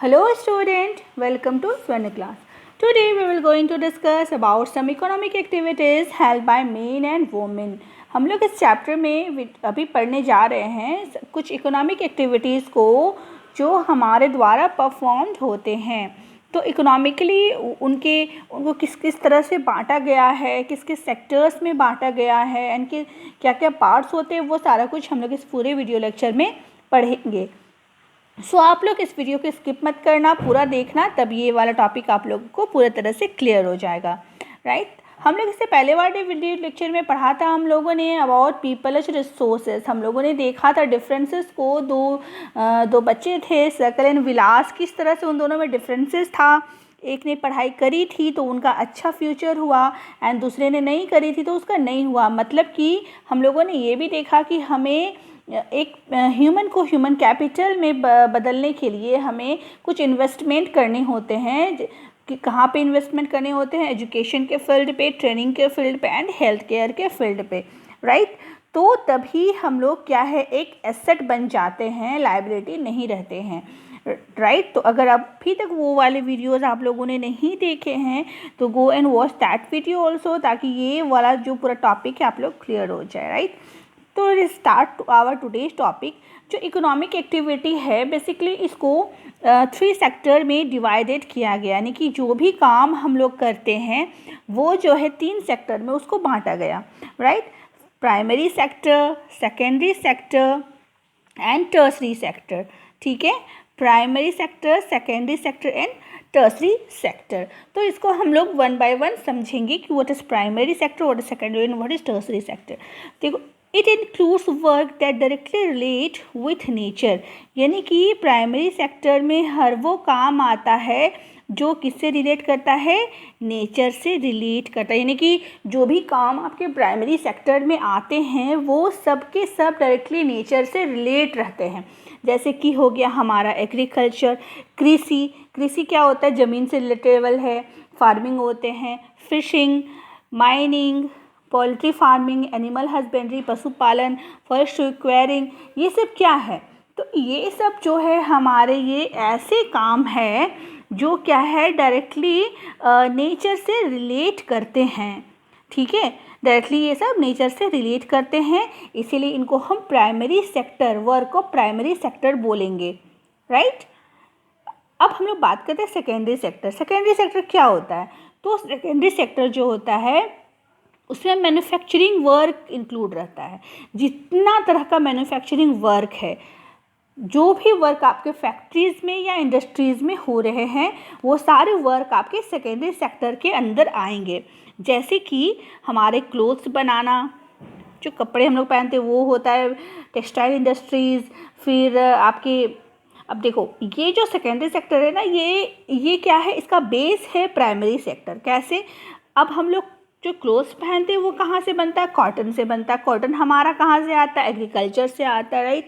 Hello student, welcome to Swarna class. Today we will going to discuss about some economic activities held by men and women. हम लोग इस chapter में अभी पढ़ने जा रहे हैं कुछ इकोनॉमिक एक्टिविटीज़ को जो हमारे द्वारा परफॉर्म्ड होते हैं। तो इकोनॉमिकली उनको किस किस तरह से बांटा गया है, किस किस सेक्टर्स में बांटा गया है एंड कि क्या क्या पार्ट्स होते हैं, वो सारा कुछ हम लोग इस पूरे वीडियो लेक्चर में पढ़ेंगे। सो आप लोग इस वीडियो को स्किप मत करना, पूरा देखना, तब ये वाला टॉपिक आप लोगों को पूरी तरह से क्लियर हो जाएगा। राइट, हम लोग इससे पहले वाले वीडियो लेक्चर में पढ़ा था हम लोगों ने अबाउट पीपल्स रिसोर्सेज। हम लोगों ने देखा था डिफरेंसेस को। दो बच्चे थे, सकल एंड विलास, किस तरह से उन दोनों में डिफरेंसेस था। एक ने पढ़ाई करी थी तो उनका अच्छा फ्यूचर हुआ एंड दूसरे ने नहीं करी थी तो उसका नहीं हुआ। मतलब कि हम लोगों ने ये भी देखा कि हमें एक ह्यूमन को ह्यूमन कैपिटल में बदलने के लिए हमें कुछ इन्वेस्टमेंट करने होते हैं। कि कहाँ पे इन्वेस्टमेंट करने होते हैं? एजुकेशन के फील्ड पे, ट्रेनिंग के फील्ड पे एंड हेल्थ केयर के फील्ड पे। राइट, तो तभी हम लोग क्या है, एक एसेट बन जाते हैं, लायबिलिटी नहीं रहते हैं। राइट, तो अगर अभी तक वो वाले वीडियोस आप लोगों ने नहीं देखे हैं तो go and watch that video also, ताकि ये वाला जो पूरा टॉपिक है आप लोग क्लियर हो जाए। राइट, तो स्टार्ट आवर टुडेज टॉपिक। जो इकोनॉमिक एक्टिविटी है बेसिकली इसको 3 सेक्टर में डिवाइडेड किया गया, यानी कि जो भी काम हम लोग करते हैं वो जो है 3 सेक्टर में उसको बांटा गया। Right, primary sector, secondary sector and tertiary sector. ठीक है, primary sector, secondary sector and tertiary sector. तो इसको हम लोग 1 बाय 1 समझेंगे कि what is primary sector, what is secondary and what is tertiary sector. देखो, it includes work that directly relate with nature, यानी कि प्राइमरी सेक्टर में हर वो काम आता है जो किससे रिलेट करता है? नेचर से रिलेट करता है। यानी कि जो भी काम आपके प्राइमरी सेक्टर में आते हैं वो सब के सब डायरेक्टली नेचर से रिलेट रहते हैं। जैसे कि हो गया हमारा एग्रीकल्चर, कृषि। कृषि क्या होता है? ज़मीन से रिलेटेबल है। फार्मिंग होते हैं, fishing, mining, poultry farming, animal husbandry, पशुपालन, फॉरेस्ट एक्वायरिंग, ये सब क्या है? तो ये सब जो है हमारे ये ऐसे काम है जो क्या है, डायरेक्टली नेचर से रिलेट करते हैं। ठीक है, डायरेक्टली ये सब नेचर से रिलेट करते हैं, इसीलिए इनको हम primary sector, work of primary sector बोलेंगे। राइट, अब हम लोग बात करते हैं सेकेंडरी सेक्टर। सेकेंडरी सेक्टर क्या होता है? तो सेकेंडरी सेक्टर जो होता है उसमें मैन्युफैक्चरिंग वर्क इंक्लूड रहता है। जितना तरह का मैन्युफैक्चरिंग वर्क है, जो भी वर्क आपके फैक्ट्रीज़ में या इंडस्ट्रीज़ में हो रहे हैं वो सारे वर्क आपके सेकेंडरी सेक्टर के अंदर आएंगे। जैसे कि हमारे क्लोथ्स बनाना, जो कपड़े हम लोग पहनते हैं वो होता है टेक्सटाइल इंडस्ट्रीज़। फिर आपके, अब देखो ये जो सेकेंडरी सेक्टर है ना, ये क्या है, इसका बेस है प्राइमरी सेक्टर। कैसे? अब हम लोग जो क्लोथ्स पहनते हैं वो कहाँ से बनता है? कॉटन से बनता है। कॉटन हमारा कहाँ से आता है? एग्रीकल्चर से आता है। राइट,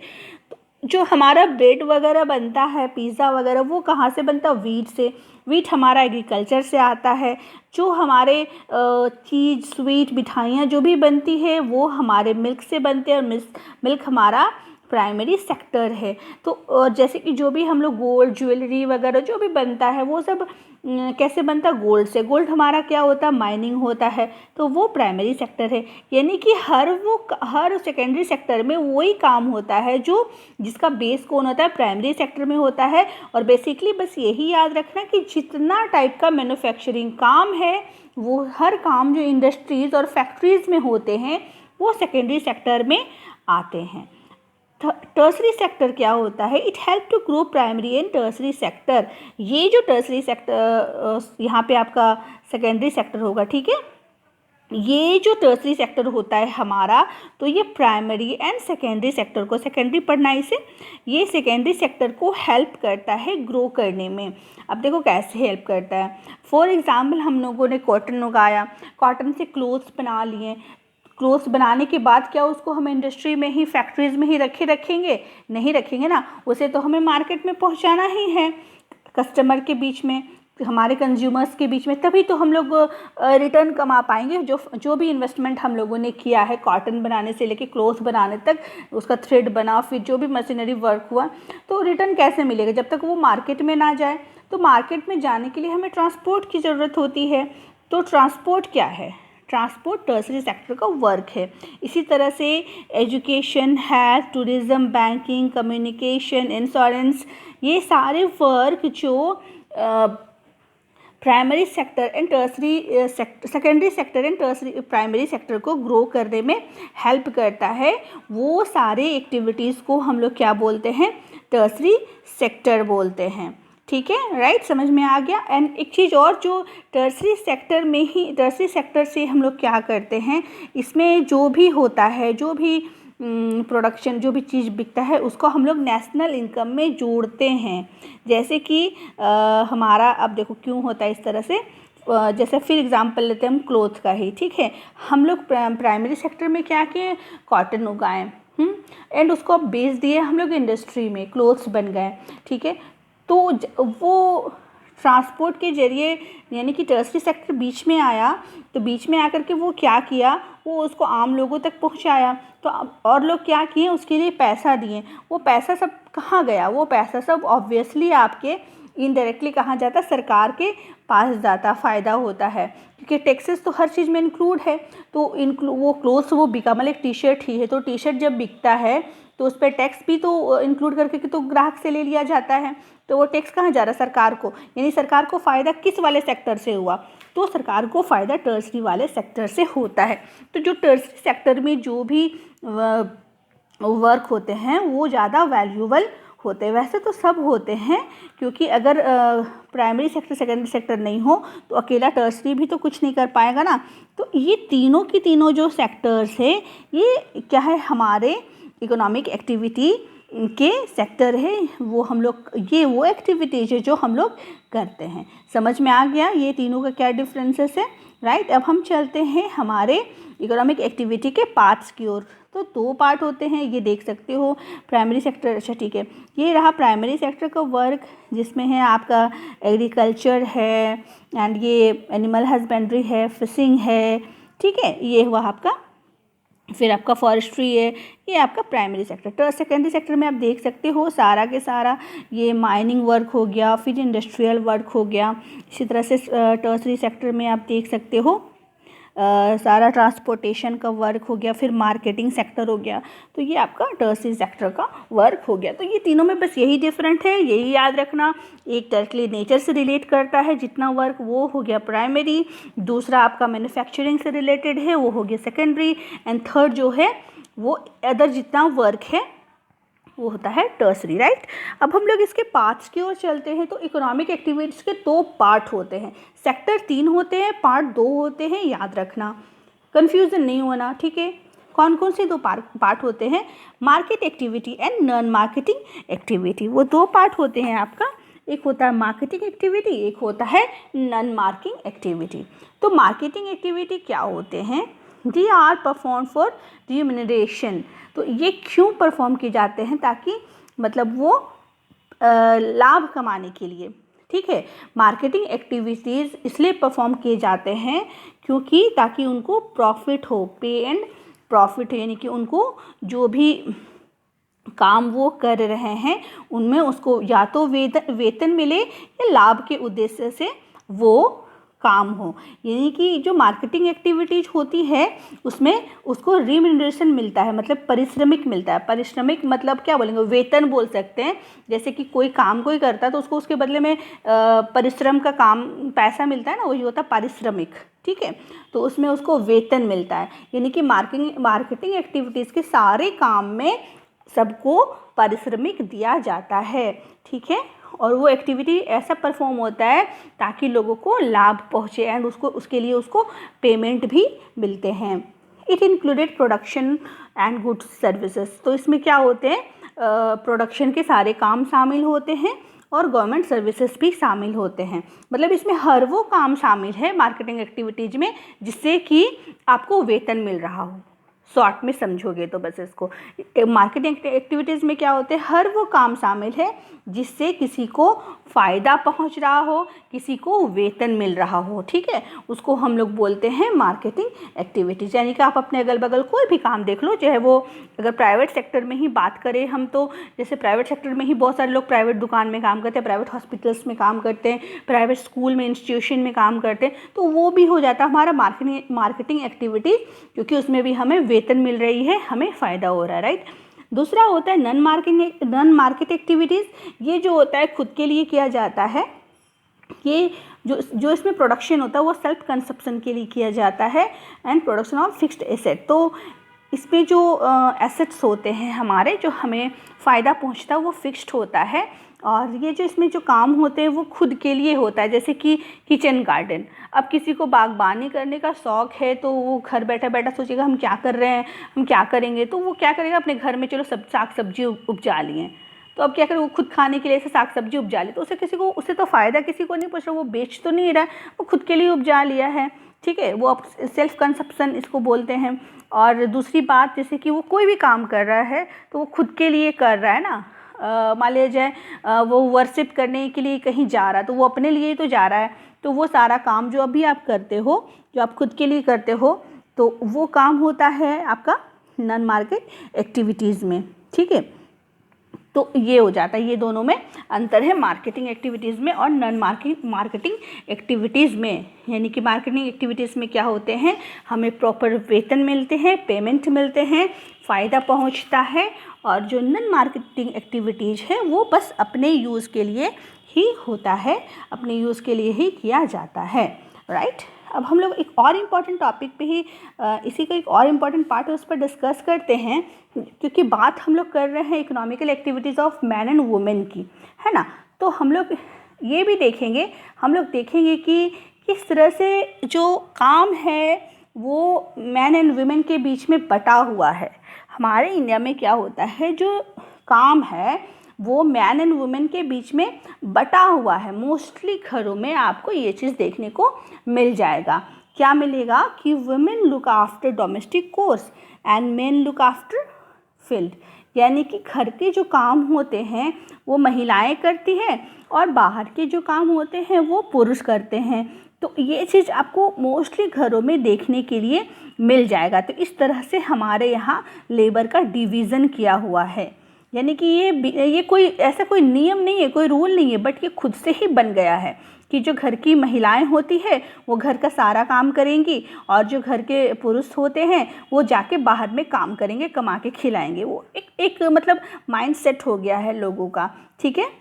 जो हमारा ब्रेड वगैरह बनता है, पिज़्ज़ा वगैरह, वो कहाँ से बनता है? वीट से। वीट हमारा एग्रीकल्चर से आता है। जो हमारे चीज़, स्वीट, मिठाइयाँ जो भी बनती है वो हमारे मिल्क से बनते हैं, और मिल्क हमारा प्राइमरी सेक्टर है। तो जैसे कि जो भी हम लोग गोल्ड, ज्वेलरी वगैरह जो भी बनता है वो सब कैसे बनता है? गोल्ड से। गोल्ड हमारा क्या होता है? माइनिंग होता है, तो वो प्राइमरी सेक्टर है। यानी कि हर सेकेंडरी सेक्टर में वही काम होता है जो जिसका बेस कौन होता है? प्राइमरी सेक्टर में होता है। और बेसिकली बस यही याद रखना कि जितना टाइप का मैन्युफैक्चरिंग काम है वो हर काम जो इंडस्ट्रीज़ और फैक्ट्रीज़ में होते हैं वो सेकेंडरी सेक्टर में आते हैं। टर्सरी सेक्टर क्या होता है? It help to grow primary and tertiary sector. ये जो टर्सरी सेक्टर यहाँ पे आपका सेकेंडरी सेक्टर होगा। ठीक है, ये जो टर्सरी सेक्टर होता है हमारा, तो ये प्राइमरी एंड सेकेंडरी सेक्टर को, सेकेंडरी पढ़ना इसे, ये सेकेंडरी सेक्टर को हेल्प करता है ग्रो करने में। अब देखो कैसे हेल्प करता है। फॉर एग्जाम्पल, हम लोगों ने कॉटन उगाया, कॉटन से क्लोथ्स बना लिए। क्लोथ्स बनाने के बाद क्या उसको हम इंडस्ट्री में ही, फैक्ट्रीज़ में ही रखेंगे? नहीं रखेंगे ना, उसे तो हमें मार्केट में पहुंचाना ही है, कस्टमर के बीच में। हमारे कंज्यूमर्स के बीच में, तभी तो हम लोग रिटर्न कमा पाएंगे। जो भी इन्वेस्टमेंट हम लोगों ने किया है, कॉटन बनाने से लेके क्लोथ बनाने तक, उसका थ्रेड बना, फिर जो भी मशीनरी वर्क हुआ, तो रिटर्न कैसे मिलेगा जब तक वो मार्केट में ना जाए। तो मार्केट में जाने के लिए हमें ट्रांसपोर्ट की ज़रूरत होती है। तो ट्रांसपोर्ट क्या है? ट्रांसपोर्ट टर्सरी सेक्टर का वर्क है। इसी तरह से education, health, tourism, banking, communication, insurance, ये सारे वर्क जो primary sector and tertiary secondary sector and tertiary primary sector को ग्रो करने में हेल्प करता है, वो सारे एक्टिविटीज़ को हम लोग क्या बोलते हैं? टर्सरी सेक्टर बोलते हैं। ठीक है, राइट, समझ में आ गया। एंड एक चीज़ और, जो टर्सरी सेक्टर से हम लोग क्या करते हैं, इसमें जो भी होता है, जो भी प्रोडक्शन, जो भी चीज़ बिकता है, उसको हम लोग नेशनल इनकम में जोड़ते हैं। जैसे कि हमारा, अब देखो क्यों होता है इस तरह से, जैसे फिर एग्जांपल लेते हैं हम क्लोथ का ही। ठीक है, हम लोग प्राइमरी सेक्टर में क्या किए? कॉटन उगाएं, एंड उसको अब बेच दिए हम लोग इंडस्ट्री में, क्लोथ्स बन गए। ठीक है, तो वो ट्रांसपोर्ट के जरिए, यानी कि टर्सरी सेक्टर बीच में आया, तो बीच में आकर के वो क्या किया, वो उसको आम लोगों तक पहुंचाया। तो और लोग क्या किए? उसके लिए पैसा दिए। वो पैसा सब कहाँ गया? वो पैसा सब ऑब्वियसली आपके इनडायरेक्टली कहाँ जाता? सरकार के पास जाता, फ़ायदा होता है, क्योंकि टैक्सेस तो हर चीज़ में इंक्लूड है। तो वो क्लोथ्स वो बिका, मतलब एक टी शर्ट ही है, तो टी शर्ट जब बिकता है तो उस पर टैक्स भी तो इंक्लूड करके तो ग्राहक से ले लिया जाता है। तो वो टैक्स कहाँ जा रहा है? सरकार को। यानी सरकार को फ़ायदा किस वाले सेक्टर से हुआ? तो सरकार को फ़ायदा टर्सरी वाले सेक्टर से होता है। तो जो टर्सरी सेक्टर में जो भी वर्क होते हैं वो ज़्यादा वैल्यूएबल होते हैं। वैसे तो सब होते हैं, क्योंकि अगर प्राइमरी सेक्टर, सेकेंडरी सेक्टर नहीं हो तो अकेला टर्सरी भी तो कुछ नहीं कर पाएगा ना। तो ये तीनों की तीनों जो सेक्टर्स है, ये क्या है? हमारे इकोनॉमिक एक्टिविटी के सेक्टर है। वो हम लोग, ये वो एक्टिविटीज़ है जो हम लोग करते हैं। समझ में आ गया ये तीनों का क्या डिफरेंसेस है, राइट। अब हम चलते हैं हमारे इकोनॉमिक एक्टिविटी के पार्ट्स की ओर। तो 2 पार्ट होते हैं, ये देख सकते हो। प्राइमरी सेक्टर, अच्छा ठीक है, ये रहा प्राइमरी सेक्टर का वर्क, जिसमें है आपका एग्रीकल्चर है, एंड ये एनिमल हस्बेंड्री है, फिशिंग है। ठीक है, ये हुआ आपका। फिर आपका फॉरेस्ट्री है, ये आपका प्राइमरी सेक्टर। सेकेंडरी सेक्टर में आप देख सकते हो सारा के सारा ये माइनिंग वर्क हो गया, फिर इंडस्ट्रियल वर्क हो गया। इसी तरह से टर्सरी सेक्टर में आप देख सकते हो सारा ट्रांसपोर्टेशन का वर्क हो गया, फिर मार्केटिंग सेक्टर हो गया। तो ये आपका टर्सरी सेक्टर का वर्क हो गया। तो ये तीनों में बस यही डिफरेंट है, यही याद रखना। एक डायरेक्टली नेचर से रिलेट करता है जितना वर्क, वो हो गया प्राइमरी। दूसरा आपका मैन्युफैक्चरिंग से रिलेटेड है, वो हो गया सेकेंडरी। एंड थर्ड जो है वो अदर जितना वर्क है वो होता है टर्सरी, राइट। अब हम लोग इसके पार्ट्स की ओर चलते हैं। तो इकोनॉमिक एक्टिविटीज़ के 2 पार्ट होते हैं, सेक्टर 3 होते हैं, पार्ट 2 होते हैं, याद रखना, कंफ्यूजन नहीं होना। ठीक है, कौन कौन से 2 पार्ट होते हैं? Market activity and non marketing activity. वो 2 पार्ट होते हैं आपका, एक होता है मार्केटिंग एक्टिविटी, एक होता है नॉन मार्केटिंग एक्टिविटी। तो मार्केटिंग एक्टिविटी क्या होते हैं? They are perform for remuneration. तो ये क्यों परफॉर्म किए जाते हैं? ताकि मतलब वो लाभ कमाने के लिए। ठीक है, मार्केटिंग एक्टिविटीज़ इसलिए परफॉर्म किए जाते हैं क्योंकि ताकि उनको प्रॉफिट हो, पे एंड प्रॉफिट, यानी कि उनको जो भी काम वो कर रहे हैं उनमें उसको या तो वेतन मिले या लाभ के उद्देश्य से वो काम हो। यानी कि जो मार्केटिंग एक्टिविटीज होती है उसमें उसको रिम्यूनरेशन मिलता है, मतलब पारिश्रमिक मिलता है। पारिश्रमिक मतलब क्या बोलेंगे? वेतन बोल सकते हैं। जैसे कि कोई काम कोई करता है तो उसको उसके बदले में परिश्रम का काम पैसा मिलता है ना, वही होता है पारिश्रमिक। ठीक है, तो उसमें उसको वेतन मिलता है। यानी कि मार्केटिंग एक्टिविटीज़ के सारे काम में सबको पारिश्रमिक दिया जाता है। ठीक है, और वो एक्टिविटी ऐसा परफॉर्म होता है ताकि लोगों को लाभ पहुँचे एंड उसके लिए उसको पेमेंट भी मिलते हैं। It included production and goods services. तो इसमें क्या होते हैं? प्रोडक्शन के सारे काम शामिल होते हैं और गवर्नमेंट सर्विसेज भी शामिल होते हैं। मतलब इसमें हर वो काम शामिल है मार्केटिंग एक्टिविटीज़ में जिससे कि आपको वेतन मिल रहा हो। शॉर्ट में समझोगे तो बस इसको। मार्केटिंग एक्टिविटीज़ में क्या होते हैं, हर वो काम शामिल है जिससे किसी को फ़ायदा पहुंच रहा हो, किसी को वेतन मिल रहा हो, ठीक है, उसको हम लोग बोलते हैं मार्केटिंग एक्टिविटीज़। यानी कि आप अपने अगल बगल कोई भी काम देख लो, चाहे वो अगर प्राइवेट सेक्टर में ही बात करें हम, तो जैसे प्राइवेट सेक्टर में ही बहुत सारे लोग प्राइवेट दुकान में काम करते हैं, प्राइवेट हॉस्पिटल्स में काम करते हैं, प्राइवेट स्कूल में, इंस्टीट्यूशन में काम करते हैं, तो वो भी हो जाता है हमारा मार्केटिंग एक्टिविटीज़, क्योंकि उसमें भी हमें वेतन मिल रही है, हमें फ़ायदा हो रहा है, राइट। दूसरा होता है नॉन मार्केट एक्टिविटीज़। ये जो होता है खुद के लिए किया जाता है, ये जो इसमें प्रोडक्शन होता है वो सेल्फ कंजप्शन के लिए किया जाता है, and production of fixed asset. तो इसमें जो एसेट्स होते हैं हमारे, जो हमें फ़ायदा पहुंचता है, वो फिक्स्ड होता है। और ये जो इसमें जो काम होते हैं वो खुद के लिए होता है, जैसे कि किचन गार्डन। अब किसी को बागबानी करने का शौक़ है तो वो घर बैठा बैठा सोचेगा हम क्या कर रहे हैं, हम क्या करेंगे, तो वो क्या करेगा, अपने घर में चलो सब साग सब्जी उपजा लिए, तो अब क्या करें, वो खुद खाने के लिए ऐसे साग सब्जी उपजा ले, तो उससे तो फ़ायदा किसी को नहीं पहुंच रहा, वो बेच तो नहीं रहा, वो खुद के लिए उपजा लिया है, ठीक है, वो अब सेल्फ कंजप्शन इसको बोलते हैं। और दूसरी बात, जैसे कि वो कोई भी काम कर रहा है तो वो खुद के लिए कर रहा है ना, मान लिया जाए वो वर्शिप करने के लिए कहीं जा रहा है तो वो अपने लिए ही तो जा रहा है, तो वो सारा काम जो अभी आप करते हो, जो आप खुद के लिए करते हो, तो वो काम होता है आपका नॉन मार्केट एक्टिविटीज़ में, ठीक है। तो ये हो जाता है, ये दोनों में अंतर है, मार्केटिंग एक्टिविटीज़ में और नॉन मार्केटिंग एक्टिविटीज़ में। यानी कि मार्केटिंग एक्टिविटीज़ में क्या होते हैं, हमें प्रॉपर वेतन मिलते हैं, पेमेंट मिलते हैं, फ़ायदा पहुंचता है, और जो नॉन मार्केटिंग एक्टिविटीज़ है वो बस अपने यूज़ के लिए ही होता है, अपने यूज़ के लिए ही किया जाता है, राइट। अब हम लोग एक और इम्पॉर्टेंट टॉपिक पे ही इसी का एक और इम्पॉर्टेंट पार्ट है, उस पर डिस्कस करते हैं, क्योंकि बात हम लोग कर रहे हैं economical activities of man and women की, है ना। तो हम लोग ये भी देखेंगे, हम लोग देखेंगे कि किस तरह से जो काम है वो मैन एंड वुमेन के बीच में बटा हुआ है। हमारे इंडिया में क्या होता है, जो काम है वो मैन एंड वुमेन के बीच में बटा हुआ है। मोस्टली घरों में आपको ये चीज़ देखने को मिल जाएगा। क्या मिलेगा कि women look after domestic course and main look after field, यानी कि घर के जो काम होते हैं वो महिलाएं करती हैं और बाहर के जो काम होते हैं वो पुरुष करते हैं। तो ये चीज़ आपको मोस्टली घरों में देखने के लिए मिल जाएगा। तो इस तरह से हमारे यहाँ लेबर का डिवीज़न किया हुआ है, यानी कि ये कोई ऐसा कोई नियम नहीं है, कोई रूल नहीं है, बट ये खुद से ही बन गया है कि जो घर की महिलाएं होती है वो घर का सारा काम करेंगी, और जो घर के पुरुष होते हैं वो जाके बाहर में काम करेंगे, कमा के खिलाएंगे। वो एक मतलब माइंड सेट हो गया है लोगों का, ठीक है।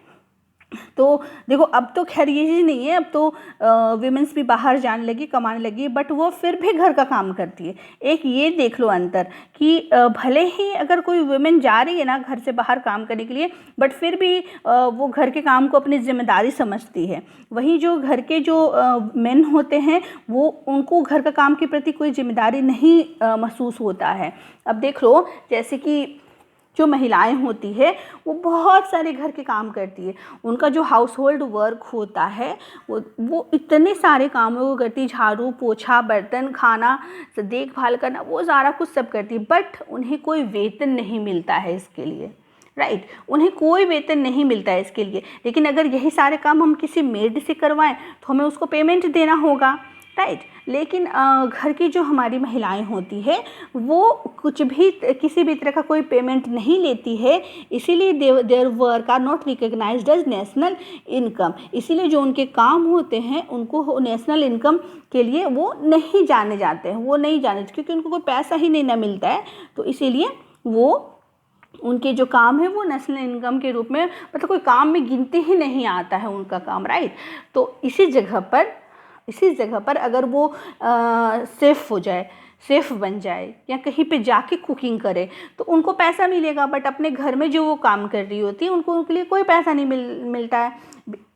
तो देखो अब तो खैर ये चीज़ नहीं है, अब तो विमेंस भी बाहर जाने लगी, कमाने लगी, बट वो फिर भी घर का काम करती है। एक ये देख लो अंतर कि भले ही अगर कोई वुमेन जा रही है ना घर से बाहर काम करने के लिए, बट फिर भी वो घर के काम को अपनी जिम्मेदारी समझती है। वहीं जो घर के जो मेन होते हैं वो उनको घर का काम के प्रति कोई जिम्मेदारी नहीं महसूस होता है। अब देख लो जैसे कि जो महिलाएं होती है वो बहुत सारे घर के काम करती है, उनका जो हाउस होल्ड वर्क होता है वो इतने सारे काम वो करती है, झाड़ू पोछा बर्तन खाना देखभाल करना, वो सारा कुछ सब करती है, बट उन्हें कोई वेतन नहीं मिलता है इसके लिए, राइट। उन्हें कोई वेतन नहीं मिलता है इसके लिए। लेकिन अगर यही सारे काम हम किसी मेड से करवाएं तो हमें उसको पेमेंट देना होगा, राइट। लेकिन घर की जो हमारी महिलाएं होती है वो कुछ भी किसी भी तरह का कोई पेमेंट नहीं लेती है, इसीलिए their work are not recognised as national income. इसीलिए जो उनके काम होते हैं उनको नेशनल इनकम के लिए वो नहीं जाने जाते हैं, वो नहीं जाने, क्योंकि उनको कोई पैसा ही नहीं ना मिलता है, तो इसीलिए वो उनके जो काम है वो नेशनल इनकम के रूप में मतलब कोई काम में गिनती ही नहीं आता है उनका काम, राइट। तो इसी जगह पर अगर वो सेफ़ हो जाए, सेफ़ बन जाए या कहीं पे जाके कुकिंग करे तो उनको पैसा मिलेगा, बट अपने घर में जो वो काम कर रही होती है उनके लिए कोई पैसा नहीं मिलता है।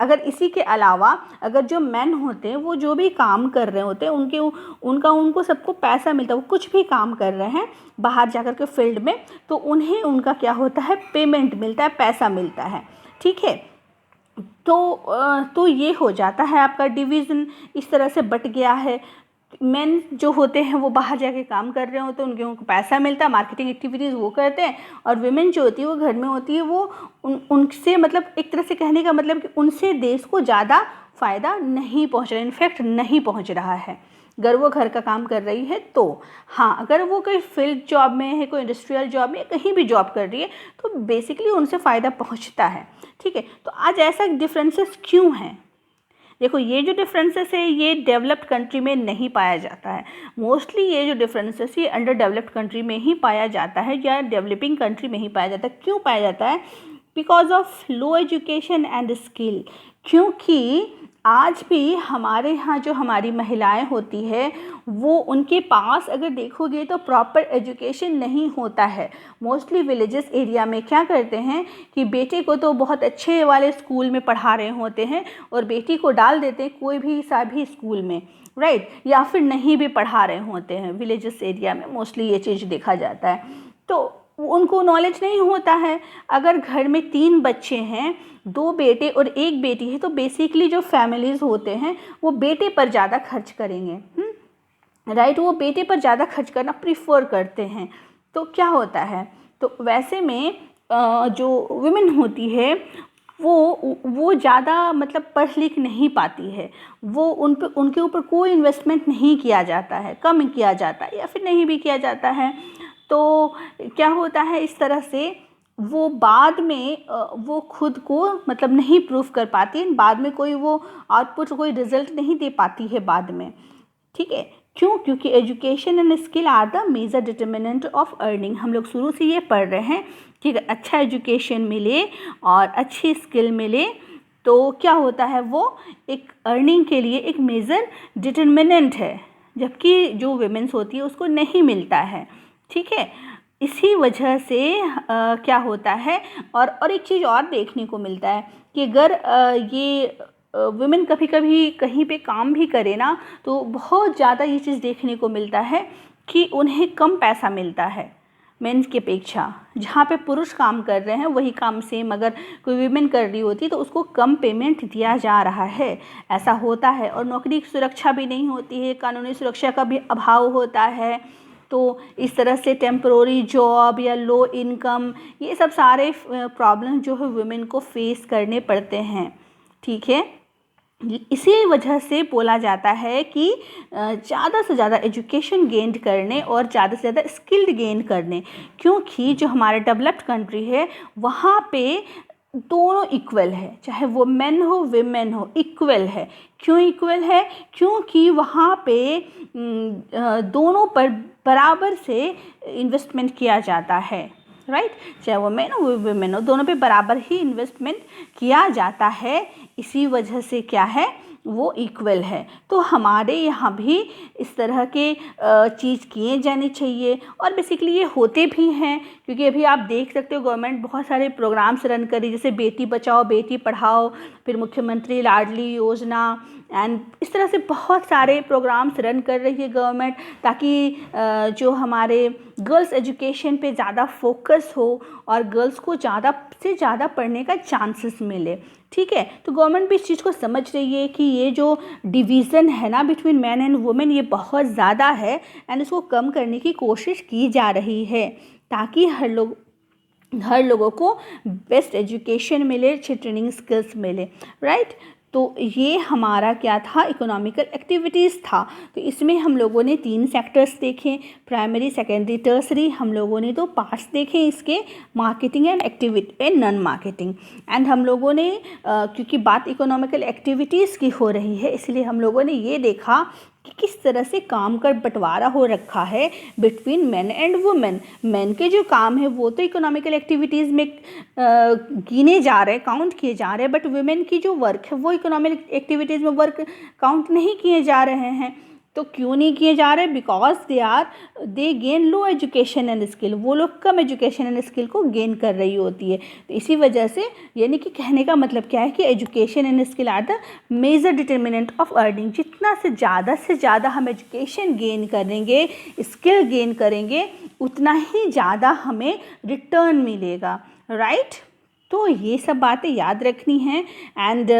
अगर इसी के अलावा अगर जो मैन होते हैं वो जो भी काम कर रहे होते हैं उनको सबको पैसा मिलता है, वो कुछ भी काम कर रहे हैं बाहर जाकर के फील्ड में, तो उन्हें उनका क्या होता है, पेमेंट मिलता है, पैसा मिलता है, ठीक है। तो ये हो जाता है आपका डिवीज़न, इस तरह से बट गया है। मेन जो होते हैं वो बाहर जाके काम कर रहे होते हैं, उनको पैसा मिलता है, मार्केटिंग एक्टिविटीज़ वो करते हैं, और विमेन जो होती है वो घर में होती है, वो उनसे मतलब एक तरह से कहने का मतलब कि उनसे देश को ज़्यादा फ़ायदा नहीं पहुंच रहा, इनफैक्ट नहीं पहुंच रहा है अगर वो घर का काम कर रही है तो। हाँ, अगर वो कोई फील्ड जॉब में है, कोई इंडस्ट्रियल जॉब में, कहीं भी जॉब कर रही है, तो बेसिकली उनसे फ़ायदा पहुंचता है। ठीक है, तो आज ऐसा डिफरेंसेस क्यों हैं? देखो, ये जो डिफरेंसेस है ये डेवलप्ड कंट्री में नहीं पाया जाता है। मोस्टली ये जो डिफरेंसेस ये अंडर डेवलप्ड कंट्री में ही पाया जाता है या डेवलपिंग कंट्री में ही पाया जाता है। क्यों पाया जाता है? Because of low education and skill. क्योंकि आज भी हमारे यहाँ जो हमारी महिलाएं होती है वो उनके पास अगर देखोगे तो प्रॉपर एजुकेशन नहीं होता है। मोस्टली विलेजेस एरिया में क्या करते हैं कि बेटे को तो बहुत अच्छे वाले स्कूल में पढ़ा रहे होते हैं और बेटी को डाल देते हैं कोई भी सा भी स्कूल में, राइट, या फिर नहीं भी पढ़ा रहे होते हैं। विलेजेस एरिया में मोस्टली ये चीज़ देखा जाता है। तो उनको नॉलेज नहीं होता है। अगर घर में 3 बच्चे हैं, 2 बेटे और 1 बेटी है, तो बेसिकली जो फैमिलीज़ होते हैं वो बेटे पर ज़्यादा खर्च करेंगे, राइट, वो बेटे पर ज़्यादा खर्च करना प्रीफर करते हैं। तो क्या होता है, तो वैसे में जो वुमेन होती है वो ज़्यादा मतलब पढ़ लिख नहीं पाती है, वो उनके ऊपर कोई इन्वेस्टमेंट नहीं किया जाता है, कम किया जाता है या फिर नहीं भी किया जाता है। तो क्या होता है, इस तरह से वो बाद में वो खुद को मतलब नहीं प्रूफ कर पाती है, बाद में कोई वो आउटपुट कोई रिजल्ट नहीं दे पाती है बाद में। ठीक है, क्यों? क्योंकि education and skill are the major determinant of earning. हम लोग शुरू से ये पढ़ रहे हैं कि अच्छा एजुकेशन मिले और अच्छी स्किल मिले तो क्या होता है, वो एक अर्निंग के लिए एक मेजर डिटर्मिनेंट है, जबकि जो वुमेन्स होती है उसको नहीं मिलता है। ठीक है, इसी वजह से क्या होता है, और एक चीज़ और देखने को मिलता है कि अगर ये वुमेन कभी कभी कहीं पे काम भी करे ना, तो बहुत ज़्यादा ये चीज़ देखने को मिलता है कि उन्हें कम पैसा मिलता है मेंस की अपेक्षा। जहाँ पे पुरुष काम कर रहे हैं वही काम सेम अगर कोई वुमेन कर रही होती तो उसको कम पेमेंट दिया जा रहा है, ऐसा होता है। और नौकरी की सुरक्षा भी नहीं होती है, कानूनी सुरक्षा का भी अभाव होता है। तो इस तरह से टेम्प्रोरी जॉब या लो इनकम, ये सब सारे प्रॉब्लम जो है वुमेन को फेस करने पड़ते हैं। ठीक है, इसी वजह से बोला जाता है कि ज़्यादा से ज़्यादा एजुकेशन गेन करने और ज़्यादा से ज़्यादा स्किल्ड गेन करने, क्योंकि जो हमारे डेवलप्ड कंट्री है वहाँ पे दोनों इक्वल है, चाहे वो मेन हो विमेन हो, इक्वल है। क्यों इक्वल है? क्योंकि वहाँ पे दोनों पर बराबर से इन्वेस्टमेंट किया जाता है, राइट, चाहे वो मेन हो विमेन हो, दोनों पे बराबर ही इन्वेस्टमेंट किया जाता है। इसी वजह से क्या है, वो इक्वल है। तो हमारे यहाँ भी इस तरह के चीज़ किए जाने चाहिए और बेसिकली ये होते भी हैं, क्योंकि अभी आप देख सकते हो गवर्नमेंट बहुत सारे प्रोग्राम्स रन करी, जैसे बेटी बचाओ बेटी पढ़ाओ, फिर मुख्यमंत्री लाडली योजना, एंड इस तरह से बहुत सारे प्रोग्राम्स रन कर रही है गवर्नमेंट, ताकि जो हमारे गर्ल्स एजुकेशन पे ज़्यादा फोकस हो और गर्ल्स को ज़्यादा से ज़्यादा पढ़ने का चांसेस मिले। ठीक है, तो गवर्नमेंट भी इस चीज़ को समझ रही है कि ये जो डिवीज़न है ना बिटवीन मैन एंड वुमेन ये बहुत ज़्यादा है, एंड इसको कम करने की कोशिश की जा रही है ताकि हर लोगों को बेस्ट एजुकेशन मिले, अच्छी ट्रेनिंग स्किल्स मिले, राइट। तो ये हमारा क्या था, इकोनॉमिकल एक्टिविटीज़ था। तो इसमें हम लोगों ने 3 सेक्टर्स देखे, प्राइमरी सेकेंडरी टर्सरी। हम लोगों ने 2 पार्ट्स देखे इसके, marketing and activity and non marketing. And हम लोगों ने क्योंकि बात इकोनॉमिकल एक्टिविटीज़ की हो रही है, इसलिए हम लोगों ने ये देखा कि किस तरह से काम का बंटवारा हो रखा है between man and women. Man के जो काम है वो तो इकोनॉमिकल एक्टिविटीज़ में गिने जा रहे हैं, काउंट किए जा रहे हैं, बट वुमेन की जो वर्क है वो इकोनॉमिक एक्टिविटीज़ में वर्क काउंट नहीं किए जा रहे हैं। तो क्यों नहीं किए जा रहे? Because they gain low education and skill. वो लोग कम एजुकेशन एंड स्किल को गेन कर रही होती है। तो इसी वजह से यानी कि कहने का मतलब क्या है कि education and skill are the major determinant of earning. जितना से ज़्यादा हम एजुकेशन गेन करेंगे, स्किल गेन करेंगे, उतना ही ज़्यादा हमें रिटर्न मिलेगा, राइट। तो ये सब बातें याद रखनी हैं। एंड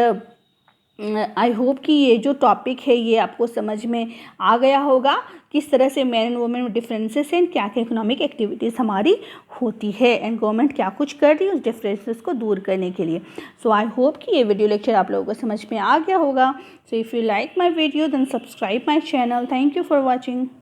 आई होप कि ये जो टॉपिक है ये आपको समझ में आ गया होगा, किस तरह से मैन एंड वुमेन में डिफरेंसेस हैं, क्या क्या इकोनॉमिक एक्टिविटीज़ हमारी होती है एंड गवर्नमेंट क्या कुछ कर रही है उस डिफरेंसेस को दूर करने के लिए। सो आई होप कि ये वीडियो लेक्चर आप लोगों को समझ में आ गया होगा। So if you like my video then subscribe my channel. Thank you for watching.